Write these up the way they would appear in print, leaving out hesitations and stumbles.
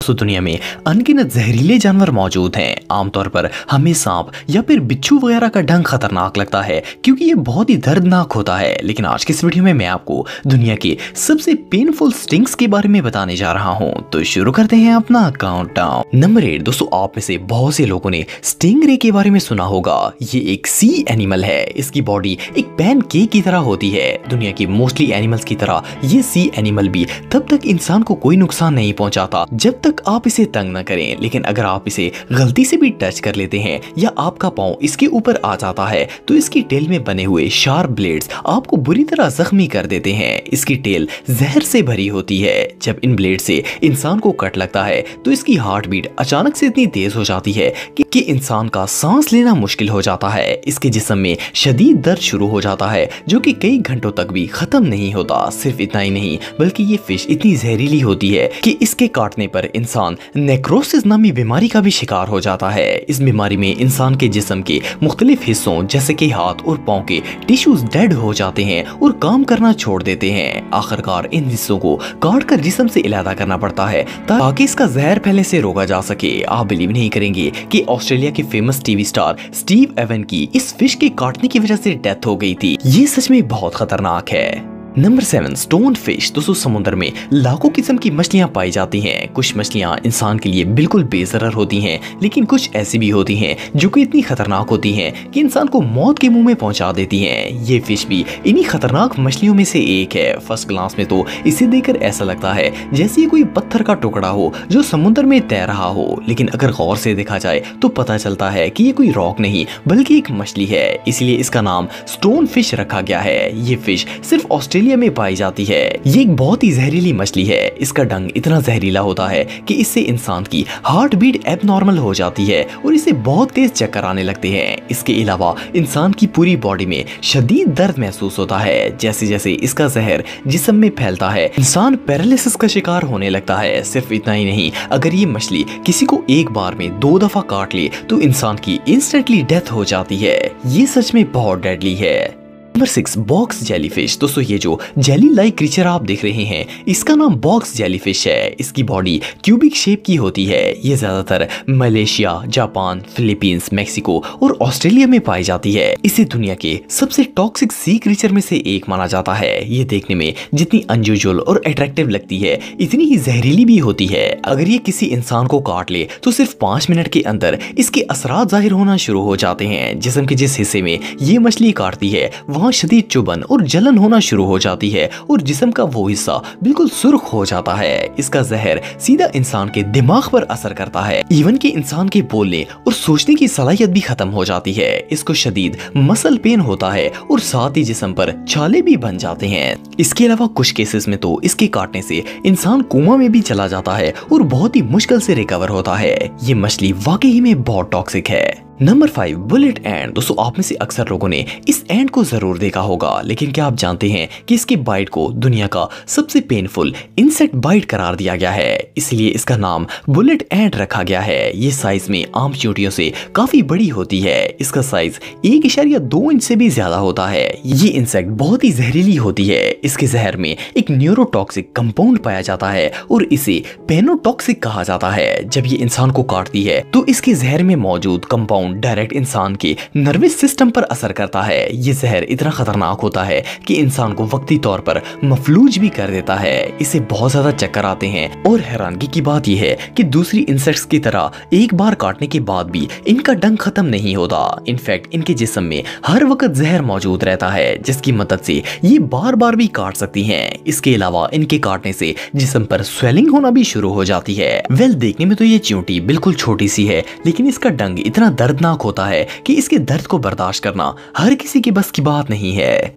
दोस्तों दुनिया में अनगिनत जहरीले जानवर मौजूद हैं। आमतौर पर हमें सांप या फिर बिच्छू वगैरह का डंक खतरनाक लगता है क्योंकि ये बहुत ही दर्दनाक होता है। लेकिन आज की इस वीडियो में मैं आपको दुनिया के सबसे पेनफुल स्टिंग्स के बारे में बताने जा रहा हूं। तो शुरू करते हैं अपना काउंटडाउन। नंबर 8 दोस्तों, आप में से बहुत से लोगों ने स्टिंगरे के बारे में सुना होगा। ये एक सी एनिमल है। इसकी बॉडी एक पैन केक की तरह होती है। दुनिया की मोस्टली एनिमल्स की तरह ये सी एनिमल भी तब तक इंसान को कोई नुकसान नहीं पहुंचाता जब तक आप इसे तंग न करें। लेकिन अगर आप इसे गलती से भी टच कर लेते हैं या आपका पांव इसके ऊपर आ जाता है तो इसकी टेल में बने हुए शार्प ब्लेड्स आपको बुरी तरह जख्मी कर देते हैं। इसकी टेल जहर से भरी होती है। जब इन ब्लेड से इंसान को कट लगता है तो इसकी हार्ट बीट अचानक से इतनी तेज हो जाती है कि इंसान का सांस लेना मुश्किल हो जाता है। इसके जिस्म में शदीद दर्द शुरू हो जाता है जो कि कई घंटों तक भी खत्म नहीं होता। सिर्फ इतना ही नहीं बल्कि ये फिश इतनी जहरीली होती है कि इसके काटने पर इंसान नेक्रोसिस नामी बीमारी का भी शिकार हो जाता है। इस बीमारी में इंसान के जिस्म के मुख्तलिफ हिस्सों जैसे कि हाथ और पांव के टिश्यूज डेड हो जाते हैं और काम करना छोड़ देते हैं। आखिरकार इन हिस्सों को काट कर जिस्म से इलादा करना पड़ता है ताकि इसका जहर फैलने से रोका जा सके। आप बिलीव नहीं करेंगे कि ऑस्ट्रेलिया के famous TV star Steve Irwin की इस फिश के काटने की वजह से डेथ हो गई थी। ये सच में बहुत खतरनाक है। Number 7 stone fish. दोस्तों समुद्र में लाखों किस्म की मछलियां पाई जाती हैं। कुछ मछलियां इंसान के लिए बिल्कुल बेजरर होती हैं, लेकिन कुछ ऐसी भी होती हैं जो कि इतनी खतरनाक होती हैं कि इंसान को मौत के मुंह में पहुंचा देती हैं। ये फिश भी इन्हीं खतरनाक मछलियों में से एक है। फर्स्ट क्लास में तो इसे देखकर ऐसा लगता है जैसे ये कोई पत्थर का टुकड़ा हो जो समुद्र में तैर रहा हो, लेकिन अगर गौर से देखा जाए तो पता चलता है कि ये कोई रॉक नहीं बल्कि एक मछली है। इसलिए इसका नाम स्टोन फिश रखा गया है। ये फिश सिर्फ ऑस्ट्रेलिया में पाई जाती है। ये एक बहुत ही जहरीली मछली है। इसका डंक इतना जहरीला होता है कि इससे इंसान की हार्ट बीट एबनॉर्मल हो जाती है और इसे बहुत तेज चक्कर आने लगते हैं। इसके अलावा इंसान की पूरी बॉडी में शदीद दर्द महसूस होता है। जैसे जैसे इसका जहर जिस्म में फैलता है इंसान पैरालिसिस का शिकार होने लगता है। सिर्फ इतना ही नहीं, अगर ये मछली किसी को एक बार में 2 दफा काट ले तो इंसान की इंस्टेंटली डेथ हो जाती है। ये सच में बहुत डेडली है। Number 6 box jellyfish. दोस्तों ये जो जेली लाइक क्रीचर आप देख रहे हैं इसका नाम बॉक्स जेलीफिश है। इसकी बॉडी क्यूबिक शेप की होती है। ये ज्यादातर मलेशिया, जापान, फिलीपींस, मेक्सिको और ऑस्ट्रेलिया में पाई जाती है। इसे दुनिया के सबसे टॉक्सिक सी क्रीचर में से एक माना जाता है। ये देखने में जितनी अनयूजुअल और अट्रैक्टिव लगती है इतनी ही जहरीली भी होती है। अगर ये किसी इंसान को काट ले तो सिर्फ 5 मिनट के अंदर इसके असरात जाहिर होना शुरू हो जाते हैं। जिस्म के जिस हिस्से में ये मछली काटती है वहां शदीद चुभन और जलन होना शुरू हो जाती है और जिस्म का वो हिस्सा बिल्कुल सुर्ख हो जाता है। इसका जहर सीधा इंसान के दिमाग पर असर करता है। इवन कि इंसान के बोलने और सोचने की सलाहियत भी खत्म हो जाती है। इसको शदीद मसल पेन होता है और साथ ही जिस्म पर छाले भी बन जाते हैं। इसके अलावा कुछ केसेस में तो इसके काटने से इंसान कोमा में भी चला जाता है और बहुत ही मुश्किल से रिकवर होता है। ये मछली वाकई में बहुत टॉक्सिक है। नंबर 5 बुलेट एंट। दोस्तों आप में से अक्सर लोगों ने इस एंट को जरूर देखा होगा, लेकिन क्या आप जानते हैं कि इसके बाइट को दुनिया का सबसे पेनफुल इंसेक्ट बाइट करार दिया गया है। इसलिए इसका नाम बुलेट एंट रखा गया है। ये साइज में आम चींटियों से काफी बड़ी होती है। इसका साइज 1.2 इंच से भी ज्यादा होता है। ये इंसेक्ट बहुत ही जहरीली होती है। इसके जहर में एक न्यूरोटॉक्सिक कंपाउंड पाया जाता है और इसे पेनोटॉक्सिक कहा जाता है। जब ये इंसान को काटती है तो इसके जहर में मौजूद कंपाउंड डायरेक्ट इंसान के नर्वस सिस्टम पर असर करता है। ये जहर इतना खतरनाक होता है कि इंसान को वक्ती तौर पर मफलूज भी कर देता है। इसे बहुत ज्यादा चक्कर आते हैं और हैरानगी की बात यह है कि दूसरी इंसेक्ट्स की तरह एक बार काटने के बाद भी इनका डंक खत्म नहीं होता। इनफैक्ट इनके जिस्म में हर वक्त जहर मौजूद रहता है जिसकी मदद से ये बार बार भी काट सकती हैं। इसके अलावा इनके काटने से जिस्म पर स्वेलिंग होना भी शुरू हो जाती है। देखने में तो ये चींटी बिल्कुल छोटी सी है, लेकिन इसका डंक इतना दर्दनाक होता है कि इसके दर्द को बर्दाश्त करना हर किसी के बस की बात नहीं है।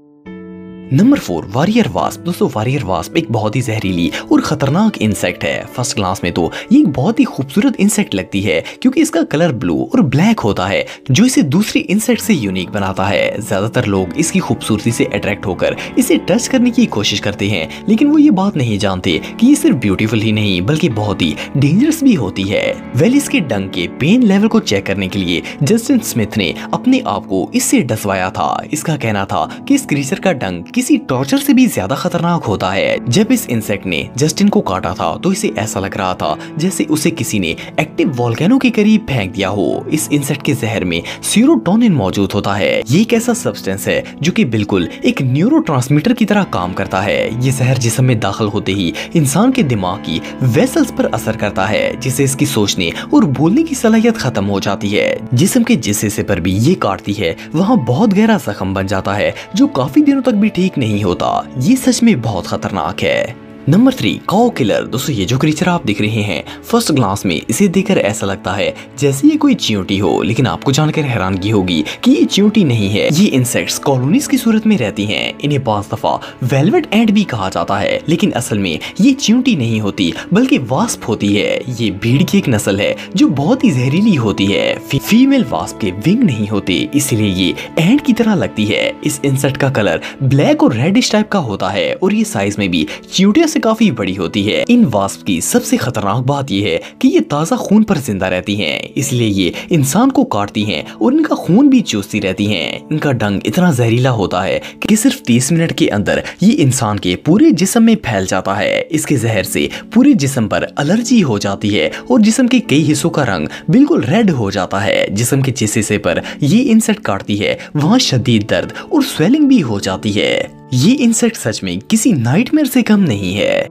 Number 4 warrior wasp. दोस्तों वारियर वास्प एक बहुत ही जहरीली और खतरनाक इंसेक्ट है। फर्स्ट क्लास में तो ये एक बहुत ही खूबसूरत इंसेक्ट लगती है क्योंकि इसका कलर ब्लू और ब्लैक होता है जो इसे दूसरी इंसेक्ट से यूनिक बनाता है। ज्यादातर लोग इसकी खूबसूरती से अट्रैक्ट होकर इसे टच करने की कोशिश करते हैं, लेकिन वो ये बात नहीं जानते कि ये सिर्फ ब्यूटीफुल ही नहीं बल्कि बहुत ही डेंजरस भी होती है। इसके डंक के पेन लेवल को चेक करने के लिए जस्टिन स्मिथ ने अपने आप को इससे डसवाया था। इसका कहना था कि इस क्रीचर का डंक किसी टॉर्चर से भी ज्यादा खतरनाक होता है। जब इस इंसेक्ट ने जस्टिन को काटा था तो इसे ऐसा लग रहा था जैसे उसे किसी ने एक्टिव वोल्केनो के करीब फेंक दिया हो। इस इंसेक्ट के जहर में सीरोटोनिन मौजूद होता है। ये एक ऐसा सब्सटेंस है जो कि बिल्कुल एक न्यूरोट्रांसमीटर की तरह काम करता है। ये जहर जिस्म में दाखिल होते ही इंसान के दिमाग की वेसल्स पर असर करता है, जिससे इसकी सोचने और बोलने की सलाहियत खत्म हो जाती है। जिस्म के जिस हिस्से पर भी ये काटती है वहाँ बहुत गहरा जख्म बन जाता है जो काफी दिनों तक भी ठीक नहीं होता। ये सच में बहुत खतरनाक है। नंबर 3, काऊ किलर। दोस्तों ये जो क्रीचर आप देख रहे हैं, फर्स्ट ग्लांस में इसे देखकर ऐसा लगता है जैसे ये कोई चींटी हो, लेकिन आपको जानकर हैरानगी होगी कि ये चींटी नहीं है। ये इंसेक्ट्स कॉलोनीज की सूरत में रहती हैं। इन्हें बाज़ दफा वेलवेट एंट भी कहा जाता है, लेकिन असल में ये चींटी नहीं होती बल्कि वास्प होती है। ये भीड़ की एक नस्ल है जो बहुत ही जहरीली होती है। फीमेल वास्प के विंग नहीं होते, इसलिए ये एंट की तरह लगती है। इस इंसेक्ट का कलर ब्लैक और रेडिश टाइप का होता है और ये साइज में भी चींटियों से काफी बड़ी होती है। इन वास्प की सबसे खतरनाक बात यह है कि ये ताज़ा खून पर जिंदा रहती हैं, इसलिए ये इंसान को काटती हैं और इनका खून भी चूसती रहती हैं। इनका डंक इतना जहरीला होता है कि सिर्फ 30 मिनट के अंदर ये इंसान के पूरे जिस्म में फैल जाता है। इसके जहर से पूरे जिस्म पर एलर्जी हो जाती है और जिस्म के कई हिस्सों का रंग बिल्कुल रेड हो जाता है। जिस्म के जिस हिस्से पर ये इंसेक्ट काटती है वहाँ शदीद दर्द और स्वेलिंग भी हो जाती है। ये इंसेक्ट सच में किसी नाइटमेयर से कम नहीं है।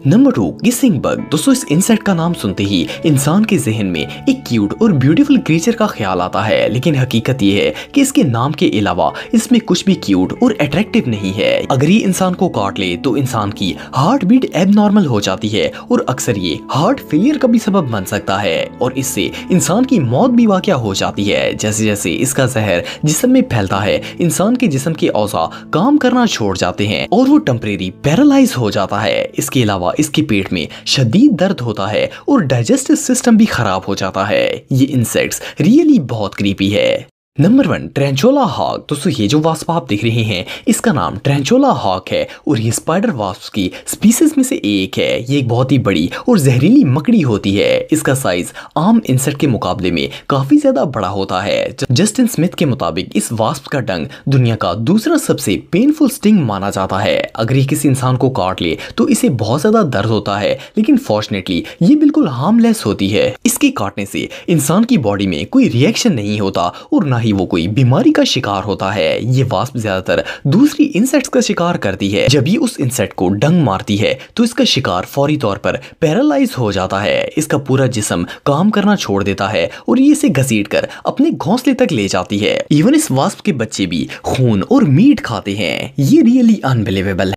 Number 2, kissing bug. दोस्तों इस इंसेक्ट का नाम सुनते ही इंसान के जहन में एक क्यूट और ब्यूटीफुल क्रीचर का ख्याल आता है, लेकिन हकीकत ये है कि इसके नाम के अलावा इसमें कुछ भी क्यूट और अट्रैक्टिव नहीं है। अगर ये इंसान को काट ले तो इंसान की हार्ट बीट एबनॉर्मल हो जाती है और अक्सर ये हार्ट फेलियर का भी सबब बन सकता है और इससे इंसान की मौत भी वाक़या हो जाती है। जैसे जैसे इसका जहर जिस्म में फैलता है, इंसान के जिस्म के औज़ा काम करना छोड़ जाते हैं और वो टेम्परेरी पैरालाइज हो जाता है। इसके अलावा इसके पेट में शदीद दर्द होता है और डाइजेस्टिव सिस्टम भी खराब हो जाता है। ये इंसेक्ट्स रियली बहुत क्रीपी है। Number 1, tarantula hawk. दोस्तों ये जो वास्प आप देख रहे हैं इसका नाम ट्रेंचोला हॉक है और ये स्पाइडर वास्प की स्पीसीज में से एक है। ये एक बहुत ही बड़ी और जहरीली मकड़ी होती है। इसका साइज आम इंसेक्ट के मुकाबले में काफी ज्यादा बड़ा होता है। जस्टिन स्मिथ के मुताबिक इस वास्प का डंक दुनिया का दूसरा सबसे पेनफुल स्टिंग माना जाता है। अगर ये किसी इंसान को काट ले तो इसे बहुत ज्यादा दर्द होता है, लेकिन फॉर्चुनेटली ये बिल्कुल हार्मलेस होती है। इसके काटने से इंसान की बॉडी में कोई रिएक्शन नहीं होता और ना वो कोई बीमारी का शिकार होता है। ये वास्प ज्यादातर दूसरी इंसेक्ट्स का शिकार करती है। जब ये उस इंसेक्ट को डंक मारती है तो इसका शिकार फौरी तौर पर पैरालाइज हो जाता है। इसका पूरा जिस्म काम करना छोड़ देता है और ये इसे घसीटकर अपने घोंसले तक ले जाती है। इवन इस वास्प के बच्चे भी खून और मीट खाते हैं। ये रियली अनबिलीवेबल है।